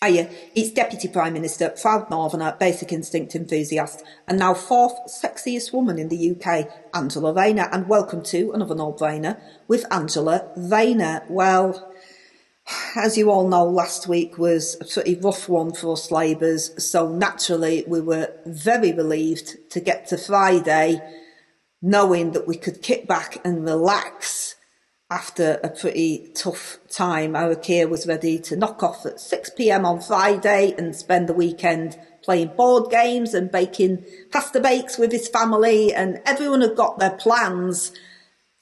Hiya, it's Deputy Prime Minister, proud Northerner, basic instinct enthusiast, and now fourth sexiest woman in the UK, Angela Rayner, and welcome to another no-brainer with Angela Rayner. Well, as you all know, last week was a pretty rough one for us Labours, so naturally we were very relieved to get to Friday, knowing that we could kick back and relax after a pretty tough time. Our Keir was ready to knock off at 6 p.m. on Friday and spend the weekend playing board games and baking pasta bakes with his family, and everyone had got their plans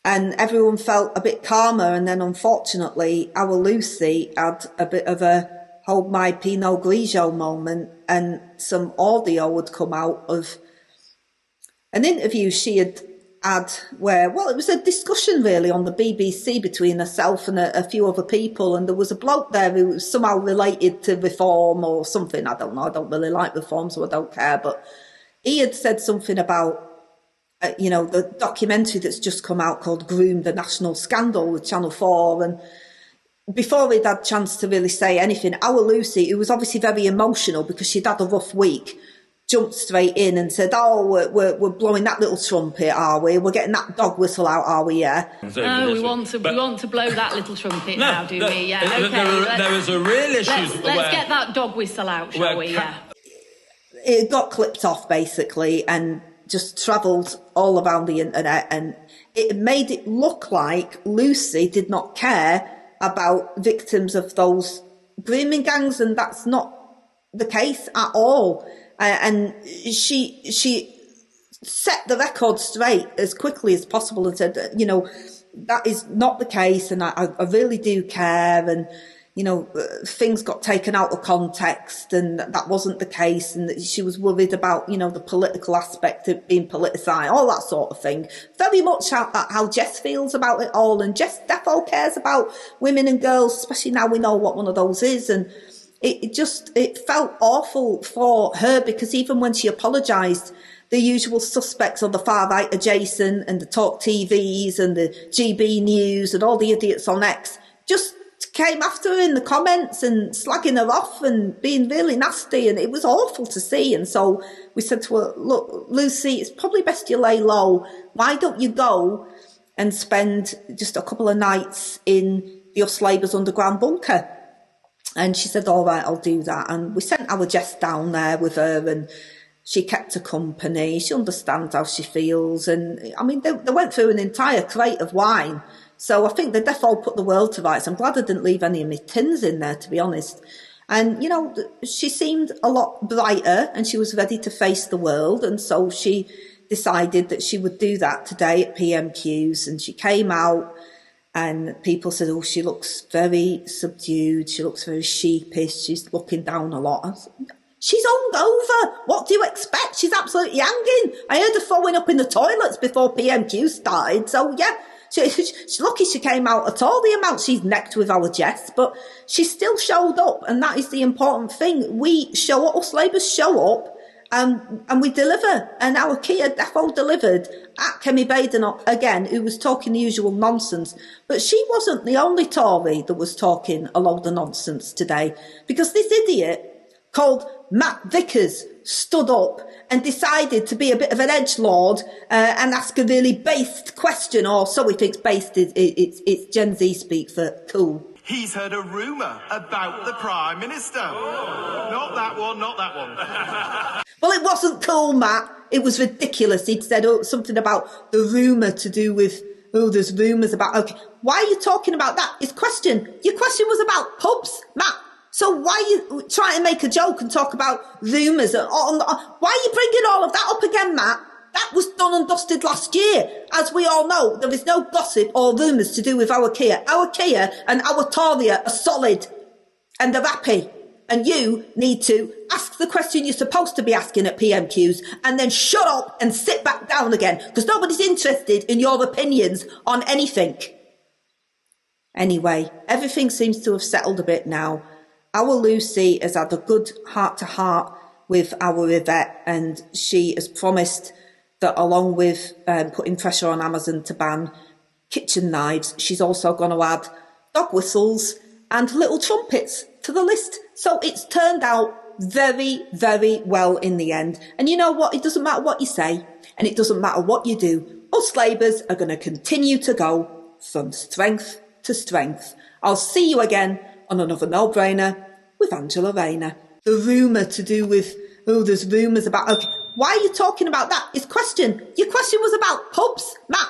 and everyone felt a bit calmer. And then unfortunately our Lucy had a bit of a hold my Pinot Grigio moment, and some audio had come out of an interview she had where, well, it was a discussion really on the BBC between herself and a few other people, and there was a bloke there who was somehow related to reform or something. I don't know, I don't really like reform, so I don't care, but he had said something about the documentary that's just come out called Groom, the National Scandal with Channel 4, and before he'd had a chance to really say anything, our Lucy, who was obviously very emotional because she'd had a rough week, jumped straight in and said, we're blowing that little trumpet, are we? We're getting that dog whistle out, are we? Yeah. No, we want to blow that little trumpet now, do we? Yeah, okay. There was a real issue. Let's get that dog whistle out, shall we? Yeah. It got clipped off, basically, and just travelled all around the internet, and it made it look like Lucy did not care about victims of those grooming gangs, and that's not the case at all. And she set the record straight as quickly as possible and said, that is not the case, and I really do care, and things got taken out of context, and that wasn't the case, and that she was worried about the political aspect of being politicised, all that sort of thing. Very much how Jess feels about it all, and Jess defo cares about women and girls, especially now we know what one of those is, and it felt awful for her, because even when she apologised, the usual suspects on the far right adjacent and the Talk TVs and the GB News and all the idiots on X just came after her in the comments and slagging her off and being really nasty, and it was awful to see. And so we said to her, look, Lucy, it's probably best you lay low. Why don't you go and spend just a couple of nights in the Us Labour's underground bunker? And she said, all right, I'll do that. And we sent our Jess down there with her, and she kept her company. She understands how she feels. And I mean, they went through an entire crate of wine. So I think they defo put the world to rights. I'm glad I didn't leave any of my tins in there, to be honest. And, she seemed a lot brighter and she was ready to face the world. And so she decided that she would do that today at PMQs. And she came out, and people said, oh, she looks very subdued. She looks very sheepish. She's looking down a lot. I said, she's hungover. What do you expect? She's absolutely hanging. I heard her throwing up in the toilets before PMQ started. So, yeah, she's lucky she came out at all, the amount she's necked with our Jess. But she still showed up, and that is the important thing. We show up, us Labour's show up, and we deliver. And our Keir defo delivered at Kemi Badenoch again, who was talking the usual nonsense. But she wasn't the only Tory that was talking a load of nonsense today, because this idiot called Matt Vickers stood up and decided to be a bit of an edgelord and ask a really based question, or so he thinks based it's Gen Z speak for cool. He's heard a rumour about the Prime Minister. Not that one, not that one. Well, it wasn't cool, Matt. It was ridiculous. He'd said something about the rumour to do with, there's rumours about, okay, why are you talking about that? Your question was about pubs, Matt. So why are you trying to make a joke and talk about rumours? Why are you bringing all of that up again, Matt? That was done and dusted last year. As we all know, there is no gossip or rumours to do with our Keir. Our Keir and our Tory are solid, and they're happy. And you need to ask the question you're supposed to be asking at PMQs, and then shut up and sit back down again, because nobody's interested in your opinions on anything. Anyway, everything seems to have settled a bit now. Our Lucy has had a good heart-to-heart with our Yvette, and she has promised that along with putting pressure on Amazon to ban kitchen knives, she's also going to add dog whistles and little trumpets to the list. So it's turned out very, very well in the end. And you know what? It doesn't matter what you say, and it doesn't matter what you do. Us Labours are going to continue to go from strength to strength. I'll see you again on another No-Brainer with Angela Rayner. The rumour to do with, there's rumours about, okay, why are you talking about that? Your question was about pubs, Matt.